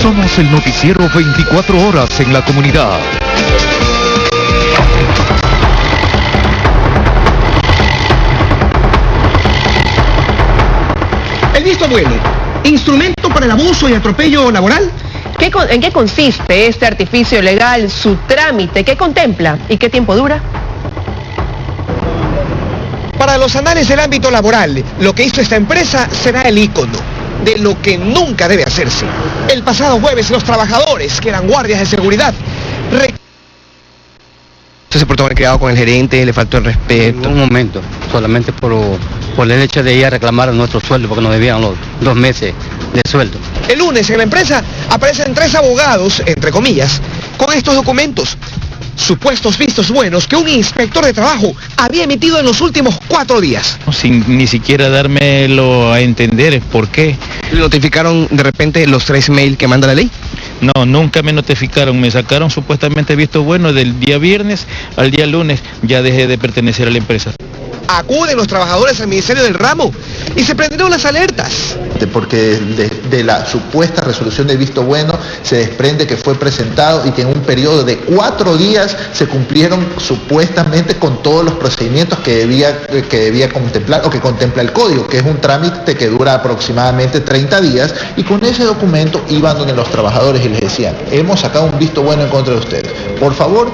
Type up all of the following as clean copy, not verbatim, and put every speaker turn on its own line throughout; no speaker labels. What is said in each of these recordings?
Somos el noticiero 24 horas en la comunidad.
El visto bueno, instrumento para el abuso y atropello laboral.
¿En qué consiste este artificio legal, su trámite, qué contempla y qué tiempo dura?
Para los anales del ámbito laboral, lo que hizo esta empresa será el ícono de lo que nunca debe hacerse. El pasado jueves, los trabajadores, que eran guardias de seguridad,
se portó mal criado con el gerente, le faltó el respeto.
Un momento, solamente por el hecho de ir a reclamar nuestro sueldo, porque nos debían los 2 meses de sueldo.
El lunes en la empresa aparecen 3 abogados, entre comillas, con estos documentos. Supuestos vistos buenos que un inspector de trabajo había emitido en los últimos 4 días.
Sin ni siquiera dármelo a entender por qué.
¿Le notificaron de repente los 3 mails que manda la ley?
No, nunca me notificaron, me sacaron supuestamente visto bueno del día viernes al día lunes, ya dejé de pertenecer a la empresa.
Acuden los trabajadores al Ministerio del Ramo y se prendieron las alertas.
Porque de la supuesta resolución de visto bueno se desprende que fue presentado y que en un periodo de 4 días se cumplieron supuestamente con todos los procedimientos que debía contemplar o que contempla el código, que es un trámite que dura aproximadamente 30 días, y con ese documento iban donde los trabajadores y les decían: hemos sacado un visto bueno en contra de ustedes, por favor,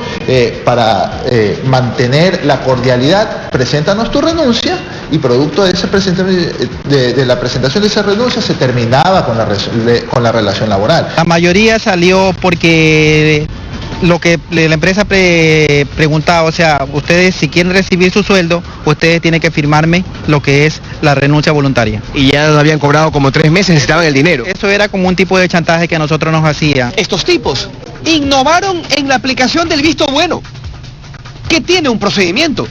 para mantener la cordialidad, preséntanos tu renuncia, y producto de, de la presentación de esa renuncia se terminaba con la relación laboral.
La mayoría salió porque lo que la empresa preguntaba, o sea, ustedes si quieren recibir su sueldo, ustedes tienen que firmarme lo que es la renuncia voluntaria.
Y ya habían cobrado como 3 meses, necesitaban el dinero.
Eso era como un tipo de chantaje que a nosotros nos hacían.
Estos tipos innovaron en la aplicación del visto bueno, que tiene un procedimiento.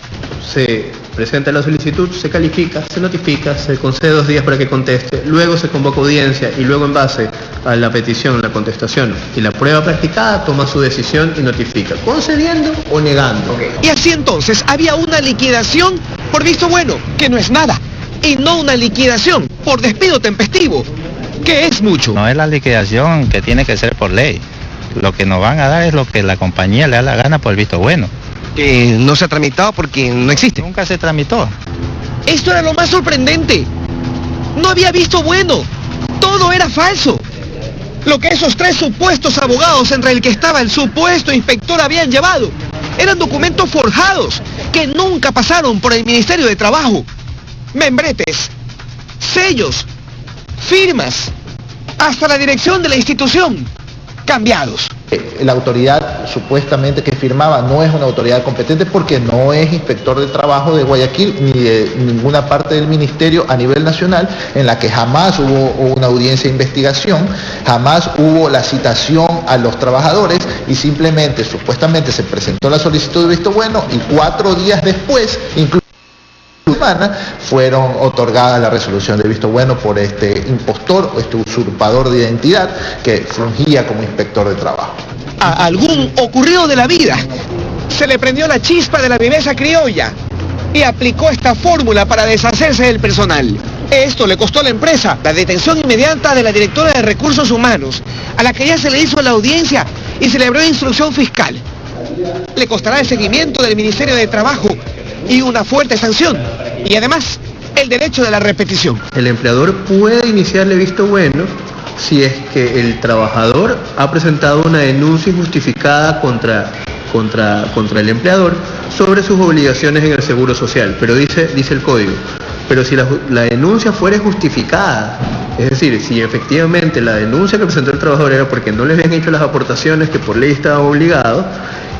Se presenta la solicitud, se califica, se notifica, se concede 2 días para que conteste, luego se convoca audiencia y luego en base a la petición, la contestación y la prueba practicada toma su decisión y notifica, concediendo o negando.
Y así entonces había una liquidación por visto bueno, que no es nada, y no una liquidación por despido tempestivo, que es mucho.
No es la liquidación que tiene que ser por ley. Lo que nos van a dar es lo que la compañía le da la gana por el visto bueno.
No se ha tramitado porque no existe.
Nunca se tramitó.
Esto era lo más sorprendente. No había visto bueno. Todo era falso. Lo que esos 3 supuestos abogados, entre el que estaba el supuesto inspector, habían llevado, eran documentos forjados que nunca pasaron por el Ministerio de Trabajo. Membretes, sellos, firmas, hasta la dirección de la institución, cambiados.
La autoridad supuestamente que firmaba no es una autoridad competente porque no es inspector de trabajo de Guayaquil ni de ninguna parte del ministerio a nivel nacional, en la que jamás hubo una audiencia de investigación, jamás hubo la citación a los trabajadores y simplemente supuestamente se presentó la solicitud de visto bueno y 4 días después, incluso fueron otorgadas la resolución de visto bueno por este impostor o este usurpador de identidad que fungía como inspector de trabajo.
A algún ocurrido de la vida se le prendió la chispa de la viveza criolla y aplicó esta fórmula para deshacerse del personal. Esto le costó a la empresa la detención inmediata de la directora de Recursos Humanos, a la que ya se le hizo la audiencia y celebró instrucción fiscal. Le costará el seguimiento del Ministerio de Trabajo y una fuerte sanción, y además el derecho de la repetición.
El empleador puede iniciarle visto bueno si es que el trabajador ha presentado una denuncia injustificada contra el empleador sobre sus obligaciones en el seguro social, pero dice el código, pero si la denuncia fuera justificada, es decir, si efectivamente la denuncia que presentó el trabajador era porque no le habían hecho las aportaciones que por ley estaba obligado,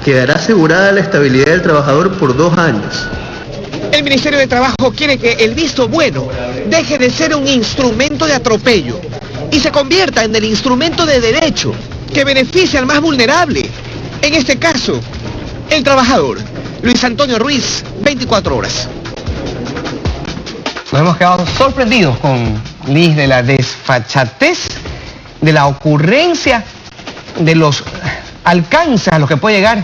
quedará asegurada la estabilidad del trabajador por 2 años.
El Ministerio de Trabajo quiere que el visto bueno deje de ser un instrumento de atropello y se convierta en el instrumento de derecho que beneficia al más vulnerable. En este caso, el trabajador. Luis Antonio Ruiz, 24 horas.
Nos hemos quedado sorprendidos con Liz de la desfachatez, de la ocurrencia, de los alcances a los que puede llegar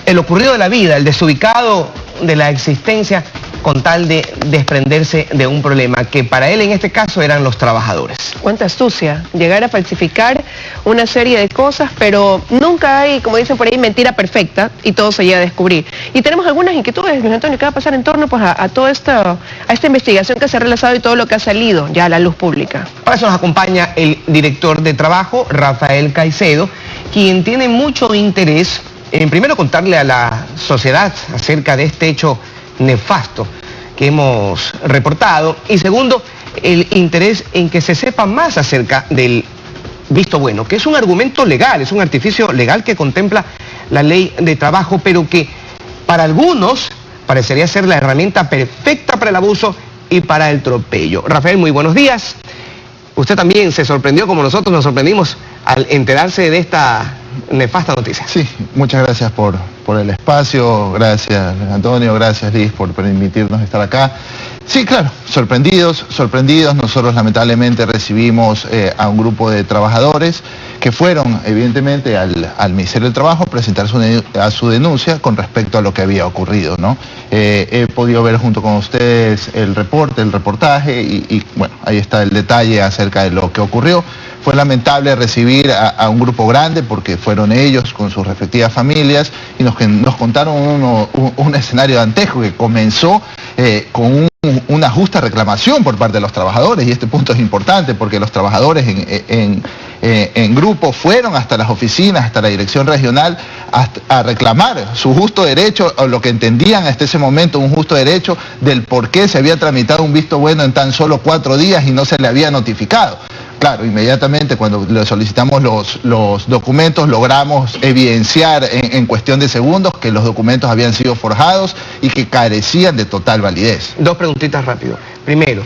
el ocurrido de la vida, el desubicado de la existencia con tal de desprenderse de un problema que para él en este caso eran los trabajadores.
Cuánta astucia, llegar a falsificar una serie de cosas, pero nunca hay, como dicen por ahí, mentira perfecta y todo se llega a descubrir. Y tenemos algunas inquietudes, Luis Antonio, ¿qué va a pasar en torno pues, a toda esta investigación que se ha realizado y todo lo que ha salido ya a la luz pública?
Para eso nos acompaña el director de trabajo, Rafael Caicedo, quien tiene mucho interés en primero contarle a la sociedad acerca de este hecho nefasto que hemos reportado y segundo, el interés en que se sepa más acerca del visto bueno, que es un argumento legal, es un artificio legal que contempla la ley de trabajo, pero que para algunos parecería ser la herramienta perfecta para el abuso y para el tropello. Rafael, muy buenos días. Usted también se sorprendió como nosotros nos sorprendimos al enterarse de esta nefasta noticia.
Sí, muchas gracias por el espacio, gracias Antonio, gracias Liz por permitirnos estar acá. Sí, claro, sorprendidos, nosotros lamentablemente recibimos a un grupo de trabajadores que fueron evidentemente al Ministerio del Trabajo a presentar su denuncia con respecto a lo que había ocurrido, ¿no? He podido ver junto con ustedes el reportaje y bueno, ahí está el detalle acerca de lo que ocurrió. Fue lamentable recibir a un grupo grande porque fueron ellos con sus respectivas familias y nos contaron un escenario dantesco que comenzó con una justa reclamación por parte de los trabajadores, y este punto es importante porque los trabajadores en grupo fueron hasta las oficinas, hasta la dirección regional a reclamar su justo derecho, o lo que entendían hasta ese momento un justo derecho del por qué se había tramitado un visto bueno en tan solo 4 días y no se le había notificado. Claro, inmediatamente cuando le solicitamos los documentos logramos evidenciar en cuestión de segundos que los documentos habían sido forjados y que carecían de total validez.
Dos preguntitas rápido. Primero,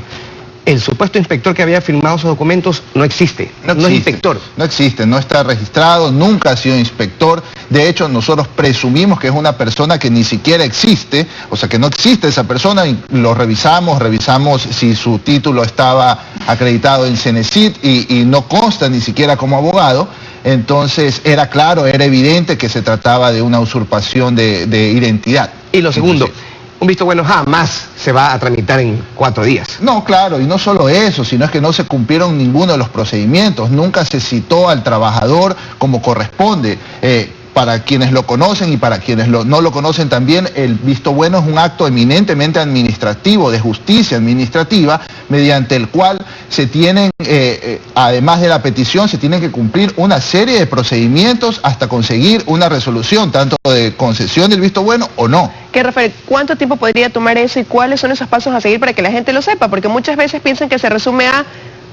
el supuesto inspector que había firmado esos documentos no existe, no es inspector.
No existe, no está registrado, nunca ha sido inspector. De hecho, nosotros presumimos que es una persona que ni siquiera existe, o sea que no existe esa persona, y lo revisamos si su título estaba acreditado en Cenecit y no consta ni siquiera como abogado. Entonces era claro, era evidente que se trataba de una usurpación de identidad.
Y lo segundo, un visto bueno jamás se va a tramitar en 4 días.
No, claro, y no solo eso, sino es que no se cumplieron ninguno de los procedimientos, nunca se citó al trabajador como corresponde. Para quienes lo conocen y para quienes no lo conocen también, el visto bueno es un acto eminentemente administrativo, de justicia administrativa, mediante el cual se tienen, además de la petición, se tienen que cumplir una serie de procedimientos hasta conseguir una resolución, tanto de concesión del visto bueno o no.
¿Qué, Rafael, cuánto tiempo podría tomar eso y cuáles son esos pasos a seguir para que la gente lo sepa? Porque muchas veces piensan que se resume a,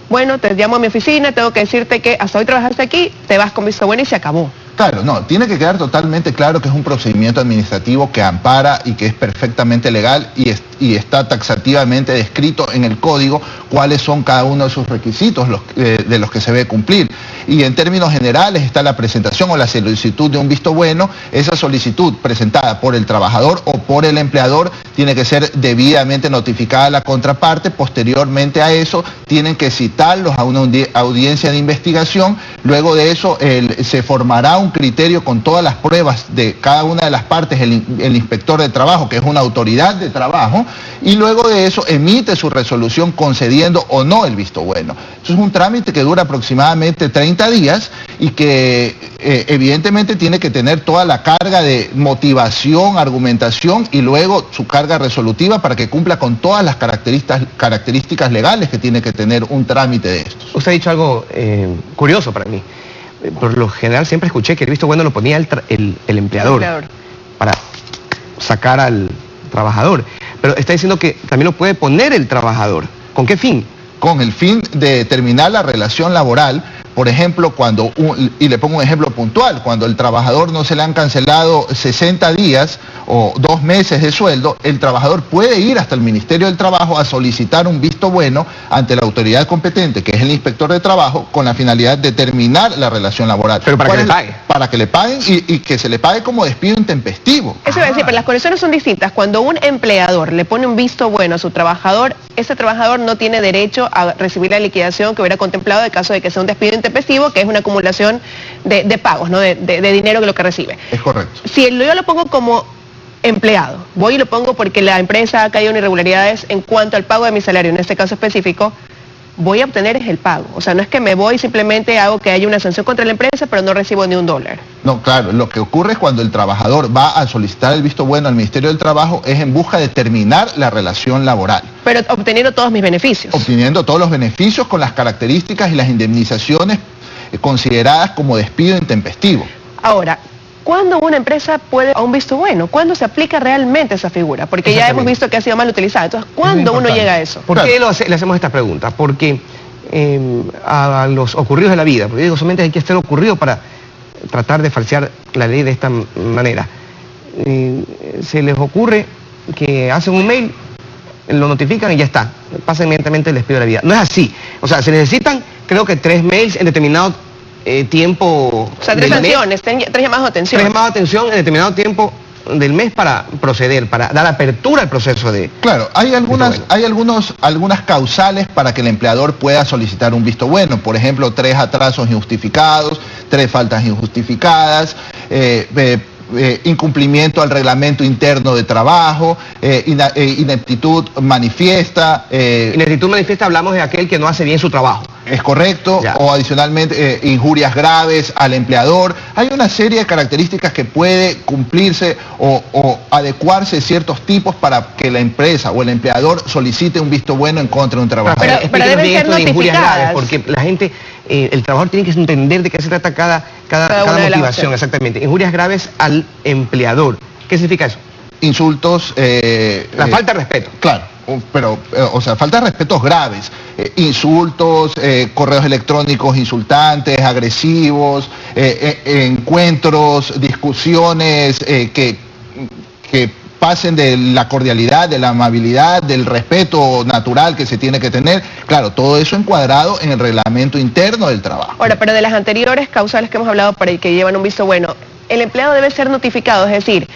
bueno, te llamo a mi oficina, tengo que decirte que hasta hoy trabajaste aquí, te vas con visto bueno y se acabó.
Claro, no, tiene que quedar totalmente claro que es un procedimiento administrativo que ampara y que es perfectamente legal y está taxativamente descrito en el código cuáles son cada uno de sus requisitos de los que se debe cumplir. Y en términos generales está la presentación o la solicitud de un visto bueno. Esa solicitud presentada por el trabajador o por el empleador tiene que ser debidamente notificada a la contraparte. Posteriormente a eso tienen que citarlos a una audiencia de investigación. Luego de eso se formará un criterio con todas las pruebas de cada una de las partes, el inspector de trabajo, que es una autoridad de trabajo, y luego de eso emite su resolución concediendo o no el visto bueno. Eso es un trámite que dura aproximadamente 30 días y que evidentemente tiene que tener toda la carga de motivación, argumentación y luego su carga resolutiva para que cumpla con todas las características legales que tiene que tener un trámite de estos.
Usted ha dicho algo curioso para mí. Por lo general siempre escuché que el visto bueno lo ponía el empleador para sacar al trabajador. Pero está diciendo que también lo puede poner el trabajador. ¿Con qué fin?
Con el fin de terminar la relación laboral. Por ejemplo, y le pongo un ejemplo puntual, cuando el trabajador no se le han cancelado 60 días o 2 meses de sueldo, el trabajador puede ir hasta el Ministerio del Trabajo a solicitar un visto bueno ante la autoridad competente, que es el inspector de trabajo, con la finalidad de terminar la relación laboral.
Pero para que le pague.
Para que le paguen y que se le pague como despido intempestivo.
Eso iba a decir, pero las condiciones son distintas. Cuando un empleador le pone un visto bueno a su trabajador, ese trabajador no tiene derecho a recibir la liquidación que hubiera contemplado en caso de que sea un despido intempestivo, que es una acumulación de pagos, ¿no? de dinero que lo que recibe.
Es correcto.
Si yo lo pongo como empleado, voy y lo pongo porque la empresa ha caído en irregularidades en cuanto al pago de mi salario, en este caso específico, voy a obtener es el pago. O sea, no es que me voy y simplemente hago que haya una sanción contra la empresa, pero no recibo ni $1.
No, claro, lo que ocurre es cuando el trabajador va a solicitar el visto bueno al Ministerio del Trabajo es en busca de terminar la relación laboral.
Pero obteniendo todos mis beneficios.
Obteniendo todos los beneficios con las características y las indemnizaciones consideradas como despido intempestivo.
Ahora, ¿cuándo una empresa puede a un visto bueno? ¿Cuándo se aplica realmente esa figura? Porque ya hemos visto que ha sido mal utilizada. Entonces, ¿cuándo uno llega a eso?
¿Por qué le hacemos esta pregunta? Porque a los ocurridos de la vida, porque digo, solamente hay que estar ocurrido para tratar de falsear la ley de esta manera. Se les ocurre que hacen un mail, lo notifican y ya está. Pasa inmediatamente el despido de la vida. No es así. O sea, se necesitan, creo que 3 mails en determinado tiempo.
O sea, 3 sanciones, 3 llamados de atención.
3 llamados de atención en determinado tiempo del mes para proceder, para dar apertura al proceso de...
Claro, hay algunas causales para que el empleador pueda solicitar un visto bueno. Por ejemplo, 3 atrasos injustificados, 3 faltas injustificadas, incumplimiento al reglamento interno de trabajo, ineptitud manifiesta.
Ineptitud manifiesta hablamos de aquel que no hace bien su trabajo.
Es correcto, ya. O adicionalmente injurias graves al empleador. Hay una serie de características que puede cumplirse o adecuarse ciertos tipos para que la empresa o el empleador solicite un visto bueno en contra de un trabajador.
Pero deben ser
esto de injurias graves,
notificadas.
porque la gente, el trabajador tiene que entender de qué se trata cada motivación, exactamente. Injurias graves al empleador. ¿Qué significa eso?
Insultos...
la falta de respeto.
Claro, pero, o sea, falta de respetos graves. Insultos, correos electrónicos insultantes, agresivos, encuentros, discusiones que pasen de la cordialidad, de la amabilidad, del respeto natural que se tiene que tener. Claro, todo eso encuadrado en el reglamento interno del trabajo.
Ahora, pero de las anteriores causales que hemos hablado para el que llevan un visto bueno, el empleado debe ser notificado, es decir,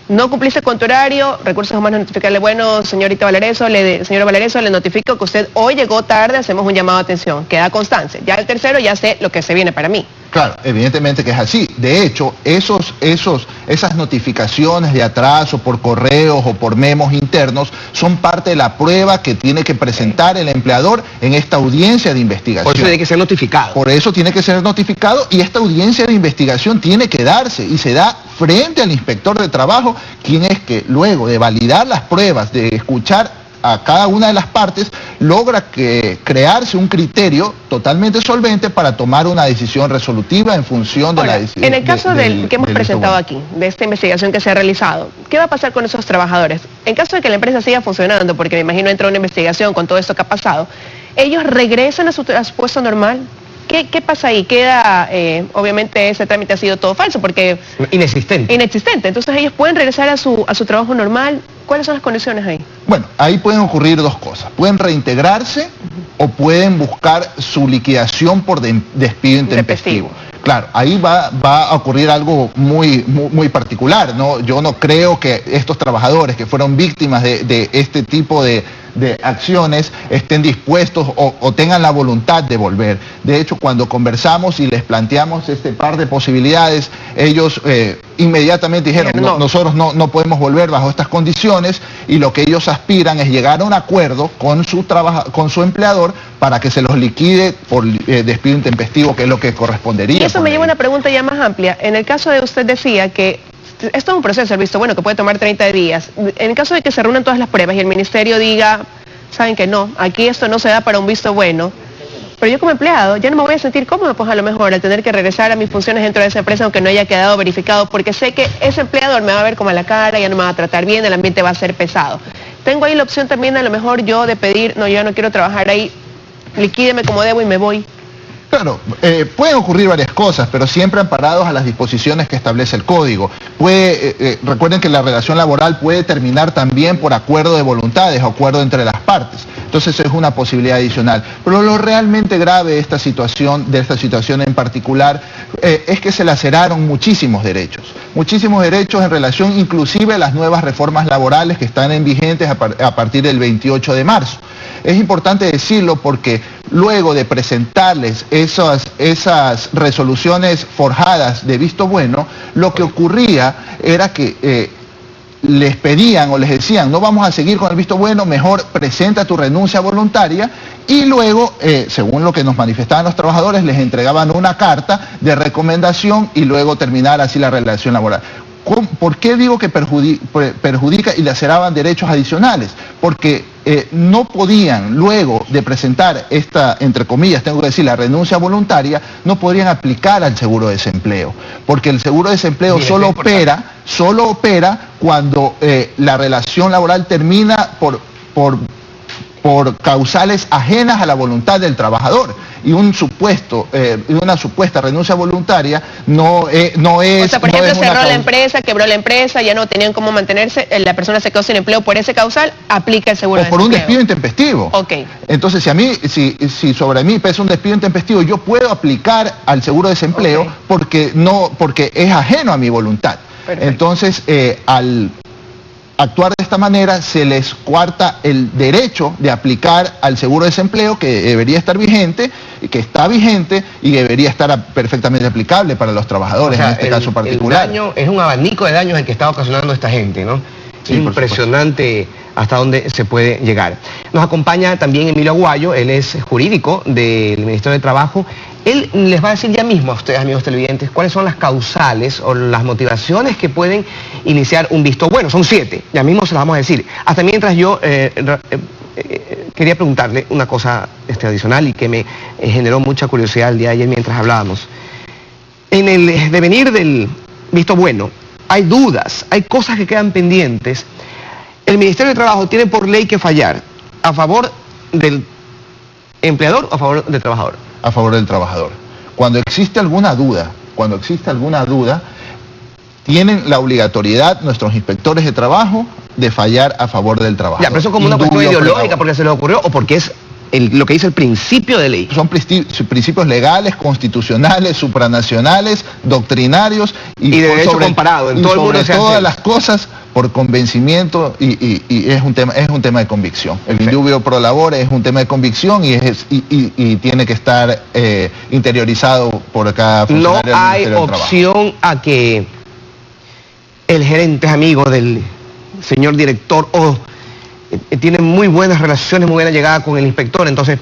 no cumpliste con tu horario, Recursos Humanos notificarle, bueno, señorita Valareso, señora Valareso, le notifico que usted hoy llegó tarde, hacemos un llamado de atención, queda constancia. Ya el tercero ya sé lo que se viene para mí.
Claro, evidentemente que es así. De hecho, esas notificaciones de atraso por correos o por memos internos son parte de la prueba que tiene que presentar el empleador en esta audiencia de investigación.
Por eso tiene que ser notificado.
Por eso tiene que ser notificado y esta audiencia de investigación tiene que darse y se da frente al inspector de trabajo, quien es que luego de validar las pruebas, de escuchar a cada una de las partes, logra crearse un criterio totalmente solvente para tomar una decisión resolutiva en función de la decisión.
En el caso que hemos presentado aquí, de esta investigación que se ha realizado, ¿qué va a pasar con esos trabajadores? En caso de que la empresa siga funcionando, porque me imagino entra una investigación con todo esto que ha pasado, ¿ellos regresan a su puesto normal? ¿Qué pasa ahí? Queda, obviamente ese trámite ha sido todo falso, porque...
Inexistente.
Inexistente. Entonces ellos pueden regresar a su trabajo normal. ¿Cuáles son las condiciones ahí?
Bueno, ahí pueden ocurrir 2 cosas. Pueden reintegrarse o pueden buscar su liquidación por despido intempestivo. Claro, ahí va a ocurrir algo muy particular, ¿no? Yo no creo que estos trabajadores que fueron víctimas de este tipo de acciones estén dispuestos o tengan la voluntad de volver. De hecho, cuando conversamos y les planteamos este par de posibilidades, ellos inmediatamente dijeron, nosotros no podemos volver bajo estas condiciones, y lo que ellos aspiran es llegar a un acuerdo con su empleador para que se los liquide por despido intempestivo, que es lo que correspondería.
Y eso me lleva a una pregunta ya más amplia. En el caso de usted decía que esto es un proceso, el visto bueno, que puede tomar 30 días. En el caso de que se reúnan todas las pruebas y el ministerio diga, saben que no, aquí esto no se da para un visto bueno, pero yo como empleado ya no me voy a sentir cómodo, pues a lo mejor al tener que regresar a mis funciones dentro de esa empresa aunque no haya quedado verificado, porque sé que ese empleador me va a ver como a la cara, ya no me va a tratar bien, el ambiente va a ser pesado. Tengo ahí la opción también a lo mejor yo de pedir, no, yo ya no quiero trabajar ahí, liquídeme como debo y me voy.
Claro, pueden ocurrir varias cosas, pero siempre amparados a las disposiciones que establece el código. Recuerden que la relación laboral puede terminar también por acuerdo de voluntades o acuerdo entre las partes. Entonces es una posibilidad adicional. Pero lo realmente grave de esta situación en particular es que se laceraron muchísimos derechos en relación inclusive a las nuevas reformas laborales que están en vigentes a partir del 28 de marzo. Es importante decirlo porque luego de presentarles esas resoluciones forjadas de visto bueno, lo que ocurría era que les pedían o les decían, no vamos a seguir con el visto bueno, mejor presenta tu renuncia voluntaria, y luego, según lo que nos manifestaban los trabajadores, les entregaban una carta de recomendación y luego terminar así la relación laboral. ¿Por qué digo que perjudica y laceraban derechos adicionales? Porque no podían, luego de presentar esta, entre comillas, tengo que decir, la renuncia voluntaria, no podrían aplicar al seguro de desempleo, porque el seguro de desempleo solo opera cuando la relación laboral termina por causales ajenas a la voluntad del trabajador, y una supuesta renuncia voluntaria no es...
O sea, por ejemplo, cerró la empresa, quebró la empresa, ya no tenían cómo mantenerse, la persona se quedó sin empleo por ese causal, aplica el seguro de desempleo.
O por un despido intempestivo.
Ok.
Entonces, si sobre mí pesa un despido intempestivo, yo puedo aplicar al seguro de desempleo, porque es ajeno a mi voluntad.
Perfecto.
Entonces, al actuar de esta manera, se les coarta el derecho de aplicar al seguro de desempleo, que debería estar vigente, que está vigente y debería estar perfectamente aplicable para los trabajadores, en este caso particular.
El daño es un abanico de daños el que está ocasionando esta gente, ¿no?
Sí,
impresionante hasta dónde se puede llegar. Nos acompaña también Emilio Aguayo, él es jurídico del Ministerio de Trabajo. Él les va a decir ya mismo a ustedes, amigos televidentes, cuáles son las causales o las motivaciones que pueden iniciar un visto bueno. Son 7, ya mismo se las vamos a decir. Hasta mientras yo quería preguntarle una cosa adicional y que me generó mucha curiosidad el día de ayer mientras hablábamos. En el devenir del visto bueno, hay dudas, hay cosas que quedan pendientes. El Ministerio de Trabajo tiene por ley que fallar a favor del empleador o a favor del trabajador.
A favor del trabajador. Cuando existe alguna duda, tienen la obligatoriedad nuestros inspectores de trabajo de fallar a favor del trabajador.
Ya, pero eso como una cuestión ideológica, porque se les ocurrió o porque es lo que dice el principio de ley.
Son principios legales, constitucionales, supranacionales, doctrinarios
y de derecho comparado. En todo el mundo
sobre todas las cosas por convencimiento y es un tema de convicción. El indubio pro labore es un tema de convicción y tiene que estar interiorizado por cada funcionario del Ministerio del Trabajo.
No hay opción a que el gerente es amigo del señor director o tiene muy buenas relaciones, muy buena llegada con el inspector, entonces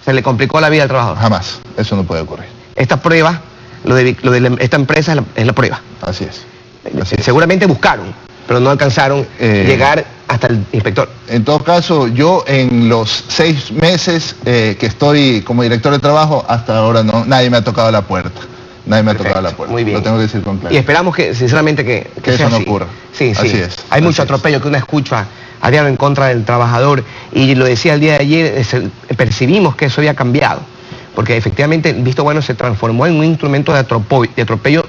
se le complicó la vida al trabajador.
Jamás, eso no puede ocurrir.
Esta prueba, esta empresa es la prueba.
Así es.
Seguramente buscaron, pero no alcanzaron llegar hasta el inspector.
En todo caso, yo en los 6 meses que estoy como director de trabajo, hasta ahora nadie me ha tocado la puerta. Nadie me ha tocado la puerta.
Muy bien.
Lo tengo que decir con claridad.
Y esperamos que, sinceramente, que
eso no ocurra.
Sí, sí.
Así es.
Hay mucho atropello que uno escucha a diario en contra del trabajador, y lo decía el día de ayer, percibimos que eso había cambiado, porque efectivamente el visto bueno se transformó en un instrumento de atropello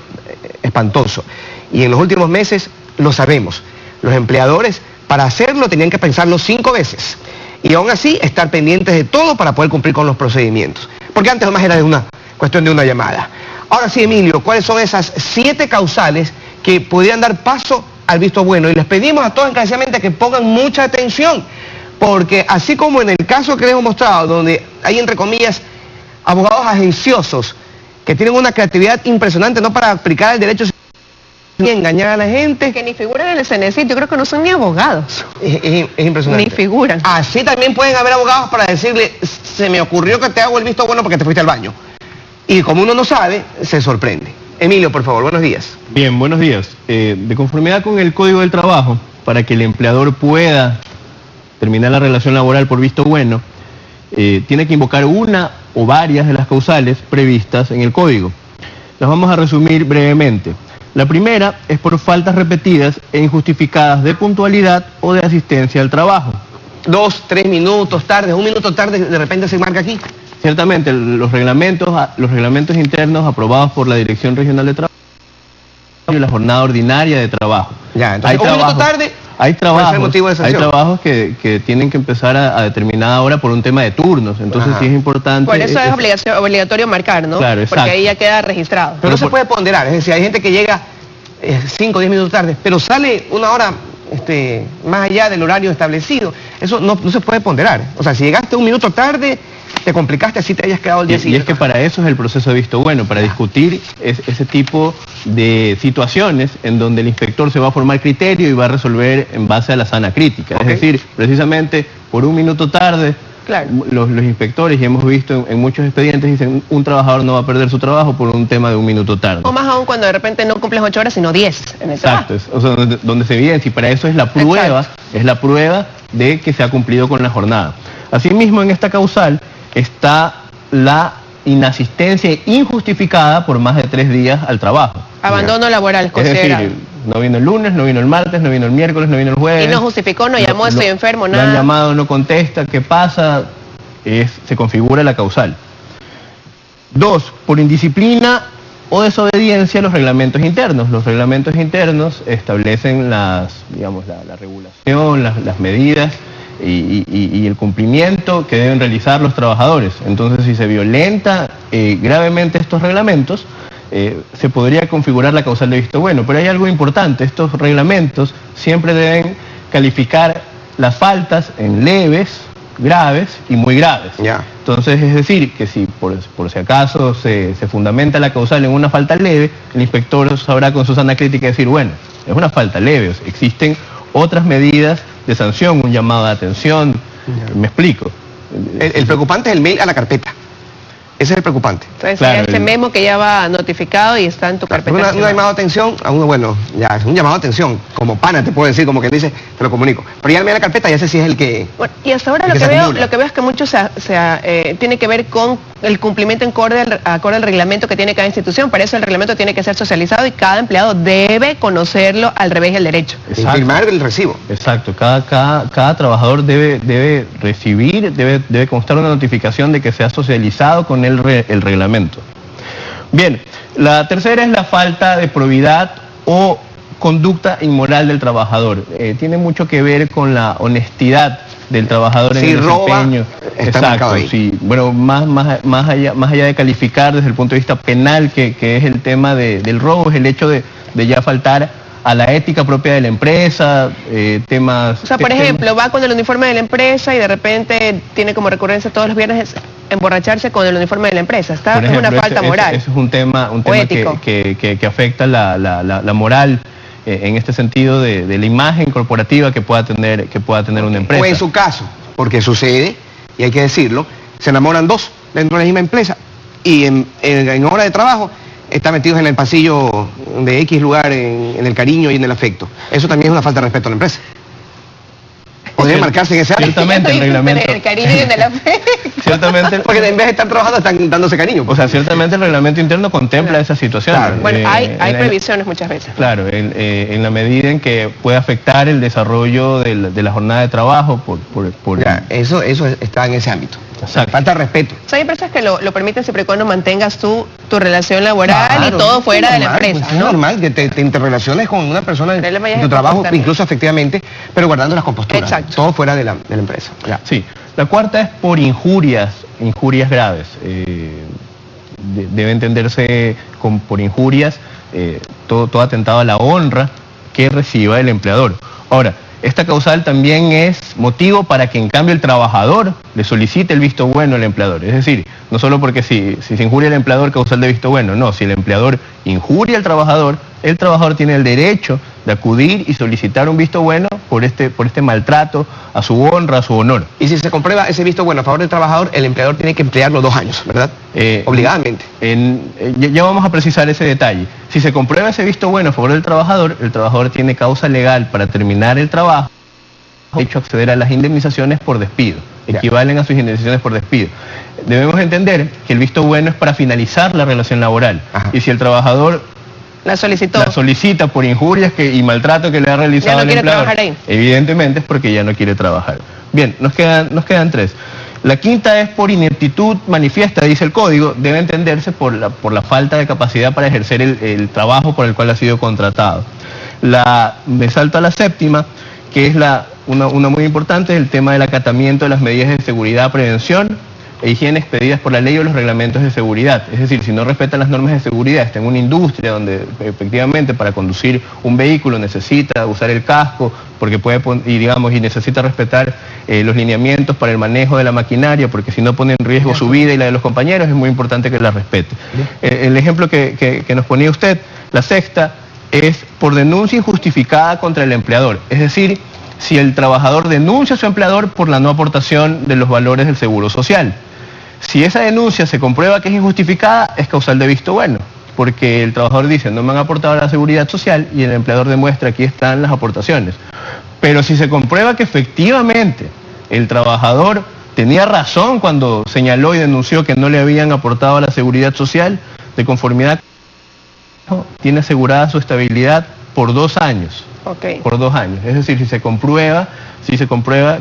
espantoso, y en los últimos meses lo sabemos, los empleadores para hacerlo tenían que pensarlo 5 veces, y aún así estar pendientes de todo para poder cumplir con los procedimientos, porque antes nomás era de una cuestión de una llamada. Ahora sí, Emilio, ¿cuáles son esas 7 causales que podrían dar paso al visto bueno? Y les pedimos a todos encarecidamente que pongan mucha atención, porque así como en el caso que les hemos mostrado, donde hay, entre comillas, abogados agenciosos que tienen una creatividad impresionante, no para aplicar el derecho ni engañar a la gente.
Que ni figuran en el CNC, yo creo que no son ni abogados.
Es impresionante.
Ni figuran.
Así también pueden haber abogados para decirle, se me ocurrió que te hago el visto bueno porque te fuiste al baño. Y como uno no sabe, se sorprende. Emilio, por favor, buenos días.
Bien, buenos días. De conformidad con el Código del Trabajo, para que el empleador pueda terminar la relación laboral por visto bueno, tiene que invocar una o varias de las causales previstas en el Código. Las vamos a resumir brevemente. La primera es por faltas repetidas e injustificadas de puntualidad o de asistencia al trabajo.
2, 3 minutos tarde, 1 minuto tarde, de repente se marca aquí.
Ciertamente, los reglamentos internos aprobados por la Dirección Regional de Trabajo y la jornada ordinaria de trabajo.
Ya, entonces, un minuto tarde,
hay trabajos
que
tienen que empezar a determinada hora por un tema de turnos, entonces sí es importante.
Por eso es obligatorio marcar, ¿no?
Claro, exacto.
Porque ahí ya queda registrado.
Pero no se puede ponderar, es decir, hay gente que llega 5 o 10 minutos tarde, pero sale 1 hora más allá del horario establecido. Eso no se puede ponderar. O sea, si llegaste 1 minuto tarde, te complicaste así te hayas quedado el día
Y
siguiente.
es que para eso es el proceso de visto bueno, para discutir ese tipo de situaciones en donde el inspector se va a formar criterio y va a resolver en base a la sana crítica. Es decir, precisamente por un minuto tarde,
Claro.
los inspectores, y hemos visto en muchos expedientes, dicen un trabajador no va a perder su trabajo por un tema de un minuto tarde.
O más aún cuando de repente no cumples 8 horas, sino 10 en el trabajo.
Exacto, o sea, donde se evidencia, y para eso es la prueba, es la prueba de que se ha cumplido con la jornada. Asimismo, en esta causal está la inasistencia injustificada por más de 3 días al trabajo.
Abandono laboral,
Es
considerado.
decir, no vino el lunes, no vino el martes, no vino el miércoles, no vino el jueves.
Y no justificó, no llamó, estoy enfermo,
Lo han
nada.
llamado, no contesta, ¿qué pasa? Se configura la causal. 2, por indisciplina o desobediencia a los reglamentos internos. Los reglamentos internos establecen la regulación, las medidas y el cumplimiento que deben realizar los trabajadores. Entonces, si se violenta gravemente estos reglamentos, se podría configurar la causal de visto bueno. Pero hay algo importante, estos reglamentos siempre deben calificar las faltas en leves, graves y muy graves. Entonces, es decir, que si por si acaso se fundamenta la causal en una falta leve, el inspector sabrá con su sana crítica decir, bueno, es una falta leve, o sea, existen otras medidas de sanción, un llamado de atención, me explico.
El preocupante es el mail a la carpeta. Ese es el preocupante.
Entonces, ya ese memo que ya va notificado y está en tu carpeta.
Un llamado de atención a uno, bueno, ya es un llamado de atención, como pana te puedo decir, como que dice, te lo comunico. Pero ya el mail a la carpeta, ya ese sí es el que...
Bueno, y hasta ahora
el
lo
que
que
se
veo
acumula.
es que mucho tiene que ver con el cumplimiento acorde al reglamento que tiene cada institución. Para eso el reglamento tiene que ser socializado y cada empleado debe conocerlo al revés y al derecho.
Y firmar el recibo.
Exacto, cada trabajador debe recibir, debe constar una notificación de que se ha socializado con el reglamento. Bien, la tercera es la falta de probidad o conducta inmoral del trabajador. Tiene mucho que ver con la honestidad del trabajador en el desempeño.
Está marcado ahí.
Sí. Bueno, más allá de calificar desde el punto de vista penal, que es el tema del robo, es el hecho de ya faltar a la ética propia de la empresa, temas...
O sea, por ejemplo, va con el uniforme de la empresa y de repente tiene como recurrencia todos los viernes emborracharse con el uniforme de la empresa. Es una falta moral.
Eso es un tema que afecta la moral en este sentido de la imagen corporativa que pueda tener una empresa.
O en su caso, porque sucede, y hay que decirlo, se enamoran dos dentro de la misma empresa y en hora de trabajo están metidos en el pasillo de X lugar en el cariño y en el afecto. Eso también es una falta de respeto a la empresa. Podría marcarse en ese área.
Ciertamente el reglamento.
El cariño y el afecto.
Ciertamente.
Porque en vez de estar trabajando están dándose cariño.
O sea, ciertamente el reglamento interno contempla esa situación.
Claro.
Bueno, hay previsiones muchas veces.
Claro, en la medida en que puede afectar el desarrollo de la jornada de trabajo por
Ya, eso está en ese ámbito.
Exacto.
Falta de respeto.
O sea, hay empresas que lo permiten siempre y cuando mantengas tu relación laboral y
Claro,
todo fuera de la
normal,
empresa,
pues,
¿no?
Es normal que te interrelaciones con una persona
Pero le vayas
en tu
a
trabajo,
comportar.
incluso efectivamente, pero guardando las composturas.
Exacto.
Todo fuera de la empresa. Ya.
Sí. La cuarta es por injurias graves. Debe entenderse por injurias todo atentado a la honra que reciba el empleador. Ahora, esta causal también es motivo para que en cambio el trabajador le solicite el visto bueno al empleador. Es decir, no solo porque si se injuria al empleador, causal de visto bueno, no, si el empleador injuria al trabajador, el trabajador tiene el derecho de acudir y solicitar un visto bueno por este maltrato a su honra, a su honor.
Y si se comprueba ese visto bueno a favor del trabajador, el empleador tiene que emplearlo 2 años, ¿verdad? Obligadamente.
Ya vamos a precisar ese detalle. Si se comprueba ese visto bueno a favor del trabajador, el trabajador tiene causa legal para terminar el trabajo, derecho a acceder a las indemnizaciones por despido, equivalen a sus indemnizaciones por despido. Debemos entender que el visto bueno es para finalizar la relación laboral.
Ajá.
Y si el trabajador
La solicitó.
la solicita por injurias y maltrato que le ha realizado
Ya no
el
quiere
empleador,
trabajar ahí.
evidentemente es porque ya no quiere trabajar. Bien, nos quedan 3. La quinta es por ineptitud manifiesta, dice el código, debe entenderse por la falta de capacidad para ejercer el trabajo por el cual ha sido contratado. Me salto a la séptima, que es una muy importante, el tema del acatamiento de las medidas de seguridad, prevención, e higiene expedidas por la ley o los reglamentos de seguridad. Es decir, si no respetan las normas de seguridad, está en una industria donde efectivamente para conducir un vehículo necesita usar el casco, porque y necesita respetar los lineamientos para el manejo de la maquinaria, porque si no pone en riesgo su vida y la de los compañeros, es muy importante que la respete. El ejemplo que nos ponía usted, la sexta, es por denuncia injustificada contra el empleador. Es decir, si el trabajador denuncia a su empleador por la no aportación de los valores del seguro social. Si esa denuncia se comprueba que es injustificada, es causal de visto bueno, porque el trabajador dice, no me han aportado a la seguridad social, y el empleador demuestra, aquí están las aportaciones. Pero si se comprueba que efectivamente el trabajador tenía razón cuando señaló y denunció que no le habían aportado a la seguridad social, de conformidad, tiene asegurada su estabilidad por 2 años.
Okay.
Por 2 años. Es decir, si se comprueba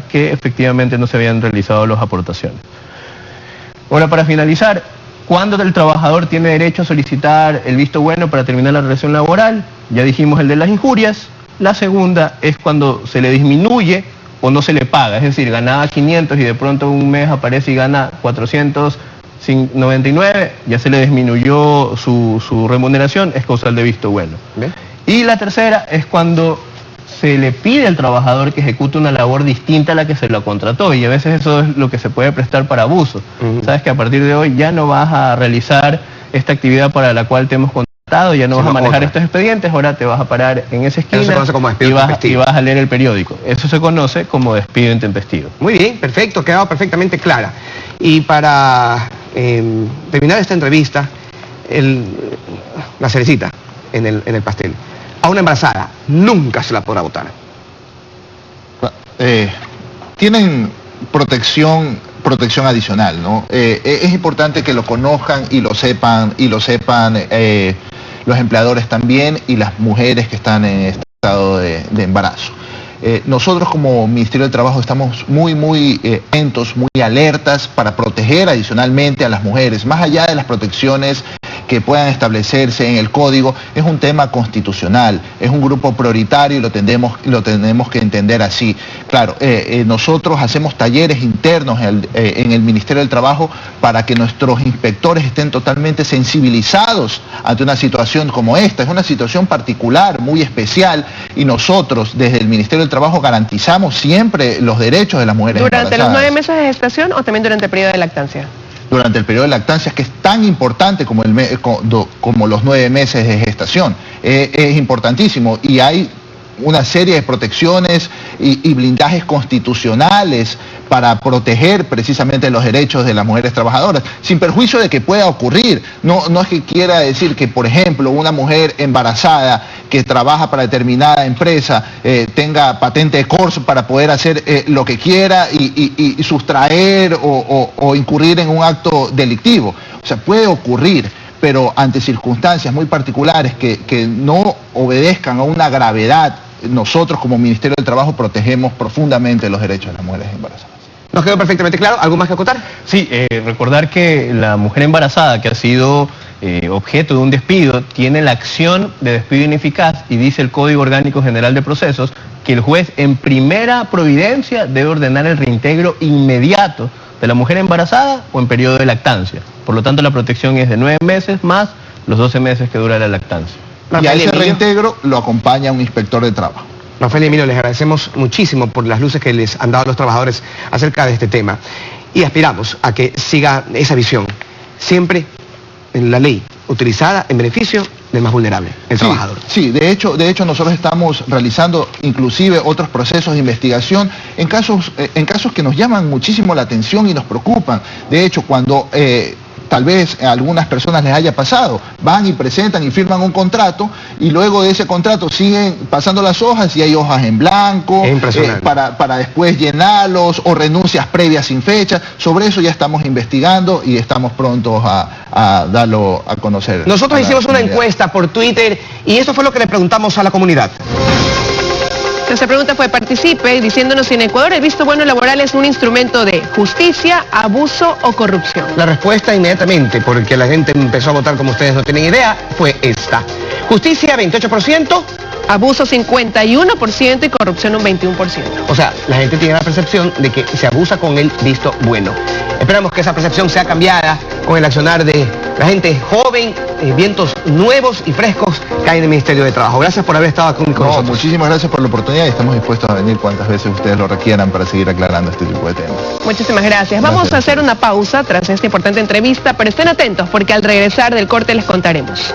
que efectivamente no se habían realizado las aportaciones. Ahora, para finalizar, ¿cuándo el trabajador tiene derecho a solicitar el visto bueno para terminar la relación laboral? Ya dijimos el de las injurias. La segunda es cuando se le disminuye o no se le paga. Es decir, ganaba 500 y de pronto un mes aparece y gana 499, ya se le disminuyó su remuneración, es causal de visto bueno. ¿Ve? Y la tercera es cuando se le pide al trabajador que ejecute una labor distinta a la que se lo contrató, y a veces eso es lo que se puede prestar para abuso. Sabes que a partir de hoy ya no vas a realizar esta actividad para la cual te hemos contratado, ya no vas a manejar estos expedientes, ahora te vas a parar en esa esquina y vas a leer el periódico. Eso se conoce como despido intempestivo.
Muy bien, perfecto, ha quedado perfectamente clara. Y para terminar esta entrevista, la cerecita en el pastel. A una embarazada nunca se la podrá votar.
Tienen protección adicional, ¿no? Es importante que lo conozcan y lo sepan los empleadores también y las mujeres que están en estado de embarazo. Nosotros como Ministerio del Trabajo estamos muy atentos, muy alertas para proteger adicionalmente a las mujeres, más allá de las protecciones que puedan establecerse en el código. Es un tema constitucional, es un grupo prioritario y lo tenemos que entender así. Claro, nosotros hacemos talleres internos en el Ministerio del Trabajo para que nuestros inspectores estén totalmente sensibilizados ante una situación como esta. Es una situación particular, muy especial, y nosotros desde el Ministerio del Trabajo garantizamos siempre los derechos de las mujeres embarazadas.
¿Durante los 9 meses de gestación o también durante el periodo de lactancia?
Durante el periodo de lactancia, que es tan importante como los 9 meses de gestación. Es importantísimo, y hay una serie de protecciones y blindajes constitucionales para proteger precisamente los derechos de las mujeres trabajadoras, sin perjuicio de que pueda ocurrir. No es que quiera decir que, por ejemplo, una mujer embarazada que trabaja para determinada empresa tenga patente de corso para poder hacer lo que quiera y sustraer o incurrir en un acto delictivo. O sea, puede ocurrir, pero ante circunstancias muy particulares que no obedezcan a una gravedad, nosotros como Ministerio del Trabajo protegemos profundamente los derechos de las mujeres embarazadas.
¿Nos quedó perfectamente claro? ¿Algo más que acotar?
Sí, recordar que la mujer embarazada que ha sido objeto de un despido tiene la acción de despido ineficaz, y dice el Código Orgánico General de Procesos que el juez en primera providencia debe ordenar el reintegro inmediato de la mujer embarazada o en periodo de lactancia. Por lo tanto, la protección es de 9 meses más los 12 meses que dura la lactancia.
Y a ese reintegro lo acompaña un inspector de trabajo.
Rafael y Emilio, les agradecemos muchísimo por las luces que les han dado a los trabajadores acerca de este tema, y aspiramos a que siga esa visión, siempre en la ley, utilizada en beneficio del más vulnerable, el trabajador.
Sí, de hecho nosotros estamos realizando inclusive otros procesos de investigación en casos que nos llaman muchísimo la atención y nos preocupan. De hecho, cuando tal vez a algunas personas les haya pasado, van y presentan y firman un contrato, y luego de ese contrato siguen pasando las hojas y hay hojas en blanco para después llenarlos, o renuncias previas sin fecha. Sobre eso ya estamos investigando y estamos prontos a darlo a conocer.
Nosotros hicimos una encuesta por Twitter y eso fue lo que le preguntamos a la comunidad.
Nuestra pregunta fue: participe diciéndonos si en Ecuador el visto bueno laboral es un instrumento de justicia, abuso o corrupción.
La respuesta inmediatamente, porque la gente empezó a votar como ustedes no tienen idea, fue esta. Justicia 28%,
abuso 51% y corrupción un 21%.
O sea, la gente tiene la percepción de que se abusa con el visto bueno. Esperamos que esa percepción sea cambiada con el accionar de la gente joven, vientos nuevos y frescos que hay en el Ministerio de Trabajo. Gracias por haber estado con nosotros.
Muchísimas gracias por la oportunidad y estamos dispuestos a venir cuantas veces ustedes lo requieran para seguir aclarando este tipo de temas.
Muchísimas gracias. Vamos a hacer una pausa tras esta importante entrevista, pero estén atentos porque al regresar del corte les contaremos.